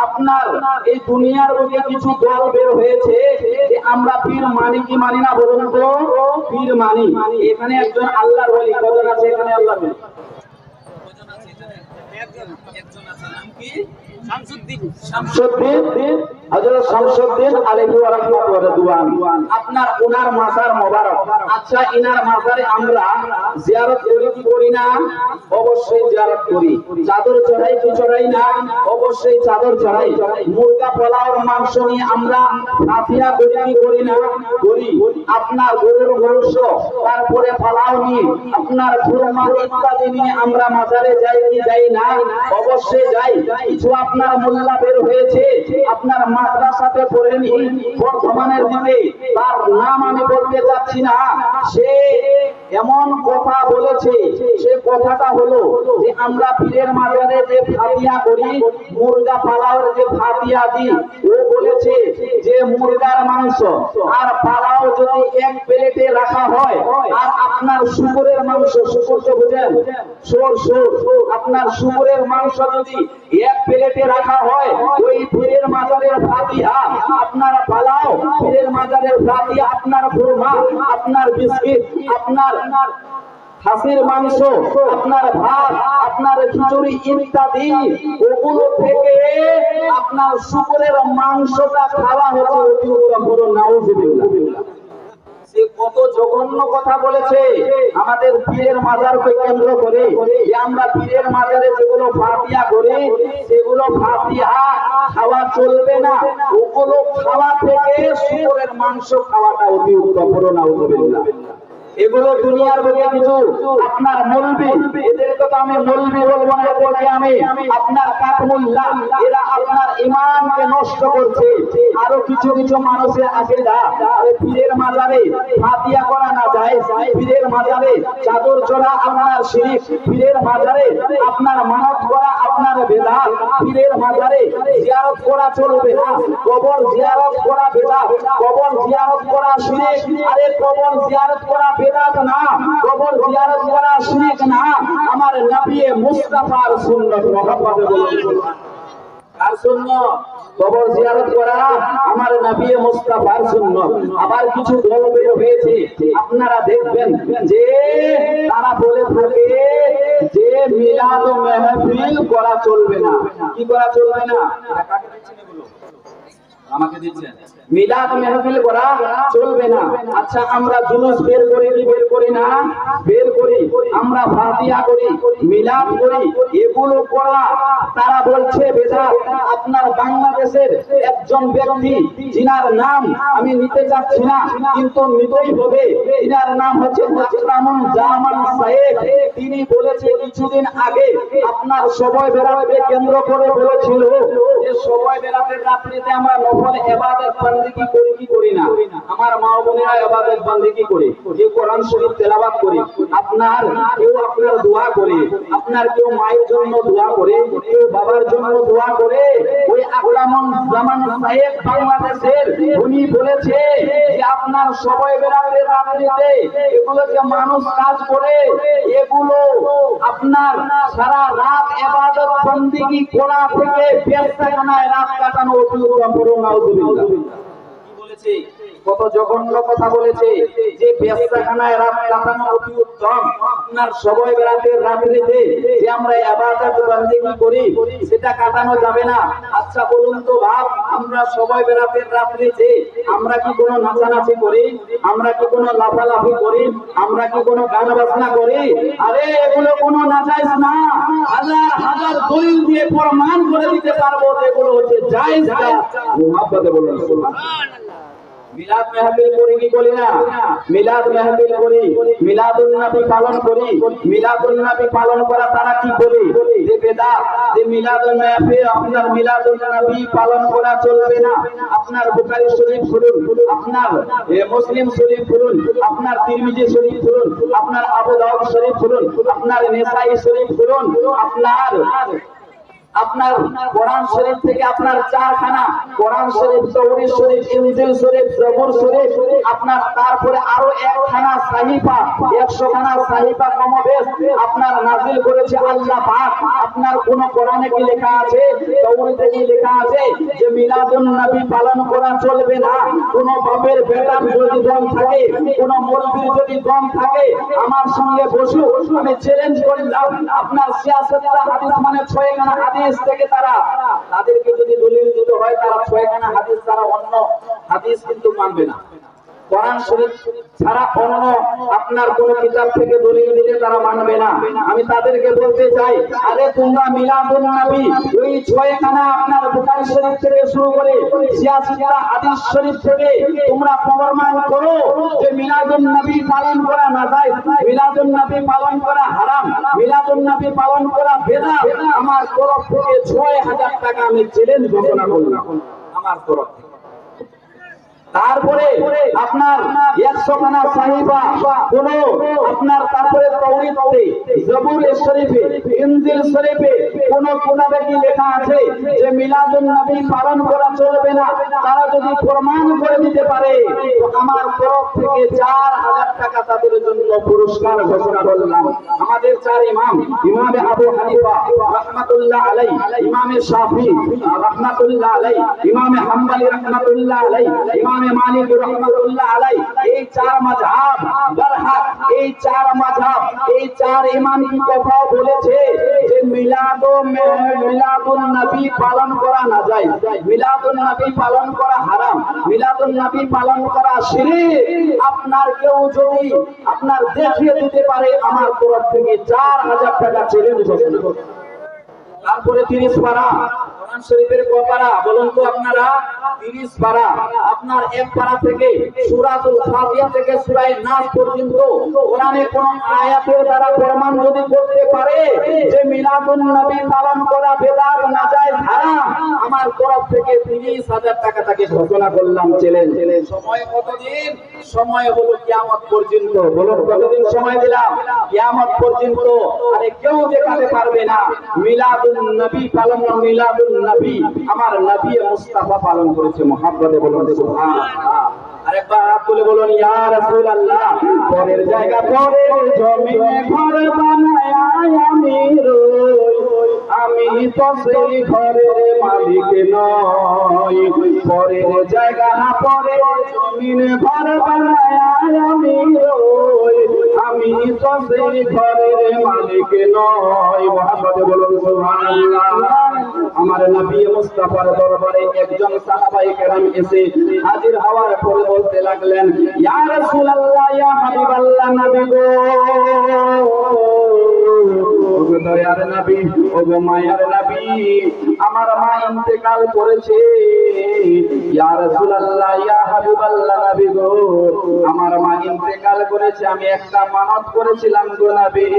আপনার এই দুনিয়ার বুকে কিছু দল বের হয়েছে যে আমরা পীর মানি কি মানি না বলুন তো? পীর মানি। এখানে একজন আল্লাহর ওলি কজন আছে? এখানে আল্লাহর ওলি একজন আছে, নাম কি? শামসুদ্দিন, হযরত শামসুদ্দিন আলাইহি ওয়া রাহমাতুল্লাহ। আপনার ওনার মাজার মোবারক। আচ্ছা, ইনার মাজারে আমরা জিয়ারত করি কি করি না? অবশ্যই জিয়ারত করি। চাদর চড়াই কি চড়াই না? অবশ্যই চাদর চড়াই। মুরগা পোলাওর মাংস নিয়ে আমরা ফাতিহা করি কি করি না? করি। আপনার গরুর মাংস, তারপরে পোলাও নিয়ে আপনার খুরমা ইত্যাদি নিয়ে আমরা মাজারে যাই কি যাই না? অবশ্যই যাই। কিছু আপনার মোল্লা বের হয়েছে, আপনার মাদ্রাসাতে পড়েনি, বর্তমানের দিকে তার নাম আমি বলতে যাচ্ছি না, সে এমন কথা বলেছে, সে কথাটা হলো যে আমরা পীরের মাজারে যে ফাতিহা করি, মুরগা পালাওর যে ফাতিহা দিই, ও বলেছে যে মুরগার মাংস আর পালাও যদি এক প্লেটে রাখা হয় আর আপনার শুকরের মাংস, শুকর তো বুঝেন, আপনার শুকরের মাংস যদি এক প্লেটে রাখা হয়, ওই পীরের মাজারের ফাতিহা আপনার পালাও, পীরের মাজারের ফাতিহা আপনার খুরমা, আপনার বিস্কিট, আপনার খাসির মাংস, আপনার ভাত, আপনার খিচুড়ি ইত্যাদি, ওগুলো থেকে আপনার শুকরের মাংসটা খাওয়া হচ্ছে অতি উত্তম। বলুন নাউজুবিল্লাহ। সে কত জঘন্য কথা বলেছে আমাদের পীরের মাজারকে কেন্দ্র করে, যে আমরা পীরের মাজারে যেগুলো ফাতিহা করি সেগুলো ফাতিহা খাওয়া চলবে না, ওগুলো খাওয়া থেকে শুকরের মাংস খাওয়াটা অতি উত্তম। বলুন নাউজুবিল্লাহ। এগুলো দুনিয়ার বুকে কিছু আপনার মৌলবি, এদেরকে তো আমি মৌলবি বলবো না, এদেরকে আমি আপনার কাতমুল্লাহ, এরা আপনার ঈমানকে নষ্ট করছে। আরো কিছু কিছু মানুষের আকীদা, পীরের মাজারে ফাতিহা করা না যায়, পীরের মাজারে চাদর চড়া আপনার শিরক, পীরের মাজারে আপনার মানত করা আপনার বেদাত, পীরের মাজারে জিয়ারত করা চলবে না, কবর জিয়ারত করা বেদাত, কবর জিয়ারত করা শিরক। আরে কবর জিয়ারত করা বেদাত না, কবর জিয়ারত করা শিরক না, আমার নবী মুস্তাফার সুন্নাত। মুহাম্মদে বলুন আর সুন্নাত, কবর জিয়ারত করা আমার নবী মুস্তাফার সুন্নাত। আবার কিছু দল বের হয়েছে, আপনারা দেখবেন যে তারা বলে থাকে যে মিলাদ ও মাহফিল করা চলবে না। কি করা চলবে না? কাকে দিচ্ছেন এগুলো? আমাকে দিচ্ছেন। মিলাদ মাহফিল করা চলবে না। আচ্ছা, আমরা জুলুস বের করি কি বের করি না? বের করি। আমরা ফাতিহা করি, মিলাদ করি, এগুলো করা তারা বলছে বেদাত। আপনার বাংলাদেশের একজন ব্যক্তি, যিনার নাম আমি নিতে চাচ্ছি না কিন্তু নিতেই হবে, যিনার নাম হচ্ছে আকরামুল জামান সাহেব, তিনি বলেছে কিছুদিন আগে আপনার সবাই বেরাতে কেন্দ্র করে বলেছিল যে সবাই বেরাতের রাত্রিতে আমরা নফল ইবাদত বন্দেগী করি কি করি না? আমার মা বোনেরা ইবাদত বন্দেগী করে, যে কোরআন শরীফ তেলাওয়াত করে, আপনার কেউ আপনার দোয়া করে, আপনার কেউ মায়ের জন্য দোয়া করে, কেউ বাবার জন্য দোয়া করে। ওই আকরামুল জামান সাহেব বাংলাদেশের, উনি বলেছে যে আপনার সবাই বেরাতের রাত্রিতে এগুলো যে মানুষ কাজ করে, এগুলো আপনার সারা রাত ইবাদত বন্দেগী করা থেকে ব্যস্তখানায় রাত কাটানো অতি উত্তম। বলুন নাউজুবিল্লাহ। কি বলেছে? কত জঘন্য কথা বলেছে যে ব্যস্তখানায় রাত কাটানো অতি উত্তম। আপনার সবাই বেরাতের রাত্রিতে যে আমরা ইবাদত বন্দেগী করি সেটা কাটানো যাবে না। আচ্ছা বলুন তো ভাব, আমরা সবাই বেরাতের রাত্রিতে আমরা কি কোনো নাচানাচি করি? আমরা কি কোনো লাফালাফি করি? আমরা কি কোনো গান বাজনা করি? আরে এগুলো কোনো নাজায়েজ না। হাজার হাজার দলিল দিয়ে প্রমাণ করে দিতে পারবো এগুলো হচ্ছে জায়েজ কাজ। মুহাব্বতে বলুন সুবহানাল্লাহ। মিলাদ মাহফিল করি কি করি না? মিলাদ মাহফিল করি, মিলাদুন নবী পালন করি। মিলাদুন নবী পালন করা তারা কি বলে যে বেদাত, যে মিলাদুন মাহফিল আপনার মিলাদুন নবী পালন করা চলবে না। আপনার বুখারী শরীফ খুলুন, আপনার মুসলিম শরীফ খুলুন, আপনার তিরমিজি শরীফ খুলুন, আপনার আবু দাউদ শরীফ খুলুন, আপনার নেসাই শরীফ খুলুন, আপনার আপনার কোরআন শরীফ থেকে আপনার চারখানা কোরআন শরীফ, তাওরীত শরীফ, ইনজিল শরীফ, জবুর শরীফ, আপনার তারপরে আরো একখানা সাহিফা, 100 খানা সাহিফা কমবেশ আপনার নাযিল করেছে আল্লাহ পাক। আপনার কোন কোরআনে কি লেখা আছে, তাওরীতে কি লেখা আছে যে মিলাদুন নবী পালন করা চলবে না? কোন বাপের বেটার যদি দম থাকে, কোন মৌলবীর যদি দম থাকে, আমার সঙ্গে বসু, আমি চ্যালেঞ্জ করলাম আপনার সিয়াসতটা হাদিস মানে 6 খানা হাদিস থেকে তাদেরকে যদি দলিল দিতে হয়, তারা 6 খানা হাদিস ছাড়া অন্য হাদিস কিন্তু মানবে না। কোরআন শরীফ ছাড়া অন্য আপনার কোন কিতাব থেকে দলিল দিলে তারা মানবে না। আমি তাদেরকে বলতে চাই, আরে তোমরা মিলাদুন নবী ওই 6 খানা আপনার বুখারী শরীফ থেকে শুরু করে 86টা হাদিস শরীফ থেকে তোমরা প্রমাণ করো যে মিলাদুন নবী পালন করা নাজায়েজ, মিলাদুন নবী পালন করা হারাম, মিলাদুন নবী পালন করা বিদআত। আমার তরফ থেকে 6000 টাকা আমি চ্যালেঞ্জ ঘোষণা করলাম আমার তরফ থেকে। তারপরে আপনার 100 খানা সাহিফা কোন আপনার তারপরে তাওরীতে, জবুর শরীফে, ইনজিল শরীফে কোন কিতাবে কি লেখা আছে যে মিলাদুন নবী পালন করা চলবে না? তারা যদি প্রমাণ করে দিতে পারে তো আমার তরফ থেকে 4000 টাকা তাদের জন্য পুরস্কার ঘোষণা করলাম। আমাদের 4 ইমাম, ইমামে আবু হানিফা রাহমাতুল্লাহ আলাইহি, ইমামে শাফি রাহমাতুল্লাহ আলাইহি, ইমামে হাম্বলি রাহমাতুল্লাহ আলাইহি, ইমামে মালিক রাহমাতুল্লাহ আলাইহি, এই 4 মাযহাব বরহক, এই 4 মাযহাব, এই 4 ইমাম কি কথা বলেছে যে মিলাদুন নবী পালন করা নাজায়েজ, মিলাদুন নবী পালন করা হারাম, মিলাদুন নবী পালন করা শিরক। আপনার কেউ যদি আপনার দেখিয়ে দিতে পারে, আমার তরফ থেকে 4000 টাকা চ্যালেঞ্জ ঘোষণা করব। তারপরে 30 পারা কোরআন শরীফের কপারা বলুন তো আপনারা, 30 পারা আপনার এক পারা থেকে সূরাতুল ফাতিহা থেকে সূরা নাস পর্যন্ত কোরআনে কোন আয়াতের দ্বারা প্রমাণ যদি করতে পারে যে মিলাদুন নবী পালন করা বিদআত নাজায়েজ হারাম, আমার তরফ থেকে 30000 টাকা তাকে ঘোষণা করলাম চ্যালেঞ্জ। সময় কতদিন? সময় হলো কিয়ামত পর্যন্ত। বলুন কতদিন সময় দিলাম? কিয়ামত পর্যন্ত। আরে কেউ দেখাতে পারবে না মিলাদুন নবী পালন, মিলাদুন নবী আমার নবী মুস্তাফা পালন করেছে মুহাব্বতে। বলুন সুবহানাল্লাহ। আরেকবার হাত তুলে বলুন ইয়া রাসূলুল্লাহ। পরের জায়গা পরের জমিনে ঘর বানায় আমি রই, আমি তো সেই ঘরের মালিক নই। পরের জায়গা পরের জমিনে ঘর বানায় আমি রই, আমি তো সেই ঘরের মালিক নই। মুহাম্মদ বলুন সুবহানাল্লাহ। আমার নবী মুস্তাফার দরবারে একজন সাহাবায়ে কেরাম এসে হাজির হওয়ার পরে বলতে লাগলেন, ইয়া রাসূলুল্লাহ, ইয়া হাবিবাল্লাহ, নবী গো, ওগো দয়ার নবী, ওগো মায়ার নবী, আমার মা ইন্তেকাল করেছে। ইয়া রাসূলুল্লাহ, ইয়া হাবিবাল্লাহ, নবী গো, আমার মা ইন্তেকাল করেছে। আমি একটা মানত করেছিলাম গো নবী,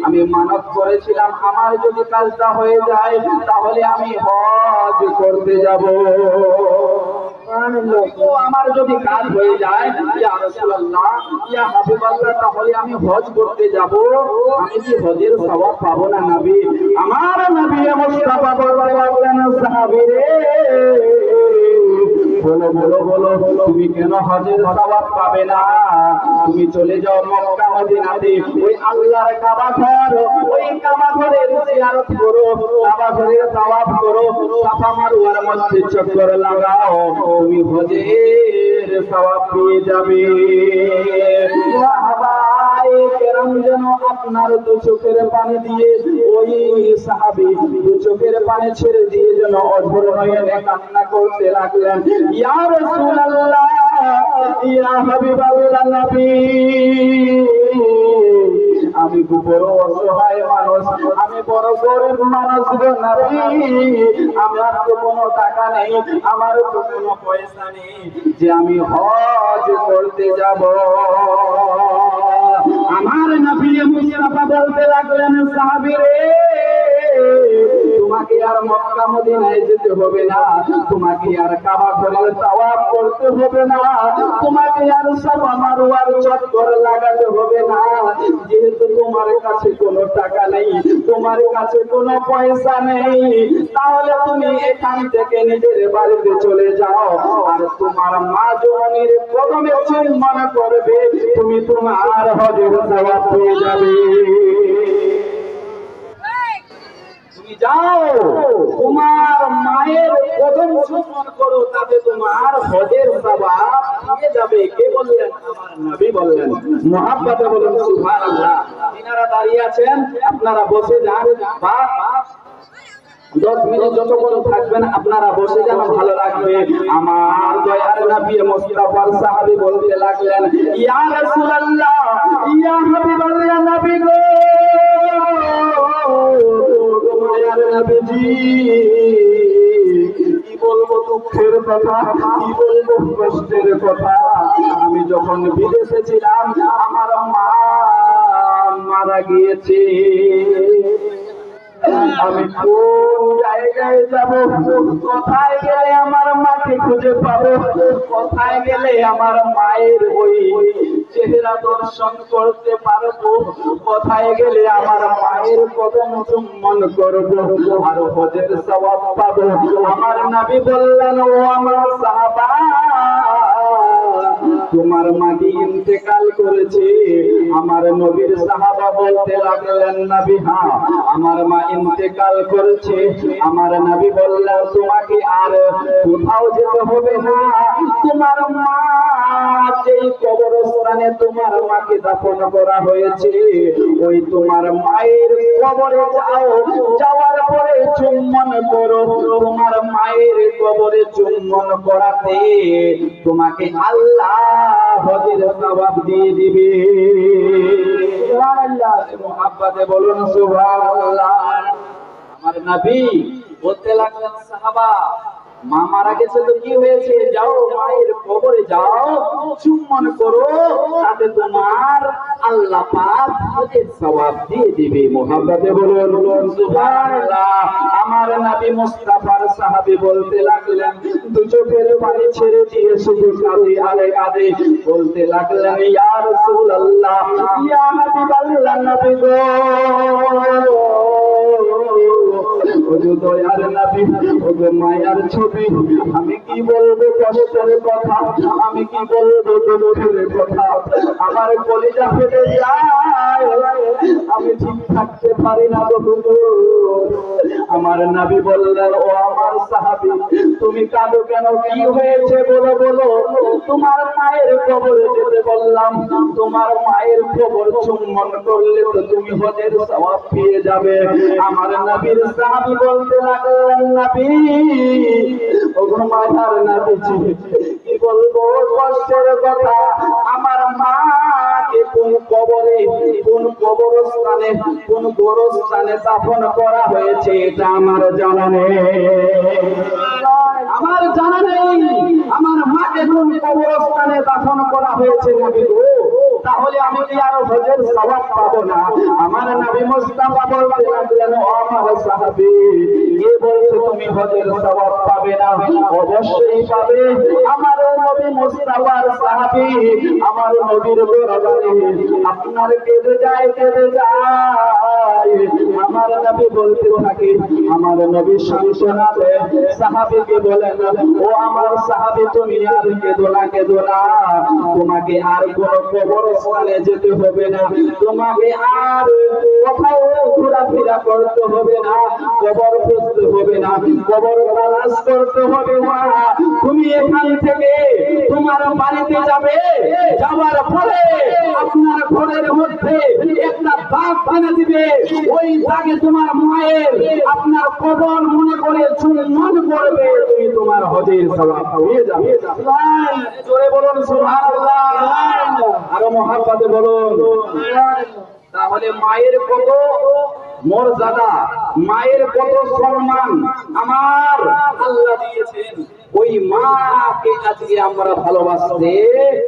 আমি মানত করেছিলাম আমার যদি কাজটা হয়ে যায় তাহলে আমি হজ করতে যাব। আমার যদি কাজ হয়ে যায়, ইয়া রাসূলুল্লাহ, ইয়া হাবিবাল্লাহ, তাহলে আমি হজ করতে যাব। আমি কি হজের সওয়াব পাবো না নবী? আমার নবী মুস্তাফা বলতে লাগলেন, সাহাবীরে বলো বলো বলো, তুমি কেন হজের সওয়াব পাবে না? তুমি চলে যাও মক্কা মদিনাতে, ওই আল্লাহর কাবা ঘর, ওই কাবা ঘরের জিয়ারত করো, কাবা ঘরের তাওয়াফ করো, সাফা মারওয়ার মধ্যে চক্কর লাগাও, তুমি হজের সওয়াব পেয়ে যাবে। সাহাবায়ে কেরাম যেন আপনার দু চোখের পানি দিয়ে, ওই সাহাবী দু চোখের পানি ছেড়ে দিয়ে যেন অঝোর নয়নে কান্না করতে লাগলেন, ইয়া রাসূলুল্লাহ, ইয়া হাবিবাল্লাহ, নবী, আমি বড় অসহায় মানুষ, আমি বড় গরিব মানুষ গো নবী, আমার তো কোনো টাকা নেই, আমার তো কোনো পয়সা নেই যে আমি হজ করতে যাব। আমার নবী মুস্তাফা বলতে লাগলেন, সাহাবীরে তোমাকে আর মক্কা মদিনায় যেতে হবে না, তোমাকে আর কাবা ঘরের তাওয়াফ করতে হবে না, তোমাকে আর সাফা মারওয়ার চক্কর লাগাতে হবে না। যেহেতু তোমার কাছে কোনো টাকা নেই, তোমার কাছে কোনো পয়সা নেই, তাহলে তুমি এখান থেকে নিজের বাড়িতে চলে যাও আর তোমার মা জননীর কদমে চুম্বন করবে, তুমি তোমার হজের সওয়াব পেয়ে যাবে। তুমি যাও তোমার মায়ের কদম চুম্বন করো, তাতে তোমার হজের সওয়াব পেয়ে যাবে। কে বললেন? আমার নবী বললেন। মুহাব্বতে বলুন সুবহানাল্লাহ। ইনারা দাঁড়িয়ে আছেন, আপনারা বসে যান বা 10 মিনিট যতক্ষণ থাকবেন আপনারা বসে যান, ভালো লাগবে। আমার দয়ার নবী মুস্তাফার সাহাবী বলতে লাগলেন, ইয়া রাসূলুল্লাহ, ইয়া হাবিবাল্লাহ, নবী গো, দয়ার নবীজি, কি বলবো দুঃখের কথা, কি বলবো কষ্টের কথা। আমি যখন বিদেশে ছিলাম আমার মা মারা গিয়েছে, আমি কোন জায়গায় যাব, কোথায় গেলে আমার মাকে খুঁজে পাবো, কোথায় গেলে আমার মায়ের ওই চেহারা দর্শন করতে পারবো, কোথায় গেলে আমার মায়ের কদম চুম্বন করবো আর হজের সওয়াব পাবো। আমার নবী বললেন, ও আমার সাহাবা, তোমার মা কি ইন্তেকাল করেছে? আমার নবীর সাহাবা বলতে লাগলেন, নবী হ্যাঁ, আমার মা ইন্তেকাল করেছে। আমার নবী বললেন, তোমাকে আর কোথাও যেতে হবে না, তোমার মা যেই কবরস্থানে তোমার মাকে দাফন করা হয়েছে ওই তোমার মায়ের কবরে যাও, যাওয়ার পরে চুম্বন করো। তোমার মায়ের কবরে চুম্বন করাতে তোমাকে আল্লাহ হজের সওয়াব দিয়ে দিবে। সুবহানাল্লাহ। মুহাব্বতে বলুন সুবহানাল্লাহ। আমার নবী বলতে লাগলেন, সাহাবা, মা মারা গেছে তো কি হয়েছে, যাও মায়ের কবরে যাও, চুম্বন করো, তাতে তোমার আল্লাহ পাক হজের সওয়াব দিয়ে দিবে। মুহাব্বতে বলুন সুবহানাল্লাহ। আমার নবী মুস্তাফার সাহাবী বলতে লাগলেন, দু চোখের পানি ছেড়ে দিয়ে শুধু কাঁদে আলে কাঁদে, বলতে লাগলেন, ইয়া রাসূলুল্লাহ, ইয়া হাবিবাল্লাহ, নবী গো, ওগো দয়ার নবী, ওগো মায়ার ছবি, আমি কি বলবো কষ্টের কথা, আমি কি বলবো দুঃখের কথা, আমার কলিজা ফেটে যায়, আমি ঠিক থাকতে পারি না গো। আমার নবী বললেন, ও আমার সাহাবী, তুমি কাঁদো কেন, কি হয়েছে বলো বলো। তোমার মায়ের কবরে যেতে বললাম, তোমার মায়ের কবর চুম্বন করলে তো তুমি হজের সওয়াব পেয়ে যাবে। আমার নবীর সাহাবী বলতে লাগলেন, নবী, ওগো মায়ার নবীজি, কি বলবো কষ্টের কথা, আমার মাকে কোন কবরে, কোন কবরস্থানে, কোন গোরস্থানে দাফন করা হয়েছে এটা আমার জানা নেই, আমার জানা নেই। আমার মাকে কোন কবরস্থানে দাফন করা হয়েছে নবী গো, তাহলে আমি কি আর হজের সওয়াব পাবো না? আমার নবী মুস্তাফা বলতে লাগলেন, ও আমার সাহাবী, কে বলছে তুমি হজের সওয়াব পাবে না? অবশ্যই পাবে। আমার নবী মুস্তাফার সাহাবী আমার নবীর দরবারে আপনার কেঁদে যায়, কেঁদে যায়। আমার নবী বলতে থাকে, আমার নবী সান্ত্বনা দেয়, সাহাবীকে বলেন, ও আমার সাহাবী, তুমি আর কেঁদো না, কেঁদো না, তোমাকে আর কোন কবরস্থানে যেতে হবে না, তোমাকে আর কোথাও ঘোরাফেরা করতে হবে না, কবর খুঁজতে হবে না, কবর তালাশ করতে হবে না। তুমি এখান থেকে তোমার বাড়িতে যাবে, যাওয়ার পরে আপনার ঘরের মধ্যে একটা দাগ বানিয়ে দিবে, ওই দাগে তোমার মায়ের আপনার কবর মনে করে চুম্বন করবে, তুমি তোমার হজের সওয়াব পেয়ে যাবে। জোরে বলুন সুবহানাল্লাহ, আরো মুহাব্বতে বলুন। তাহলে মায়ের কত মর্যাদা, মায়ের কত সম্মান আমার আল্লাহ দিয়েছেন, ওই মাকে আজকে আমরা ভালোবাসতে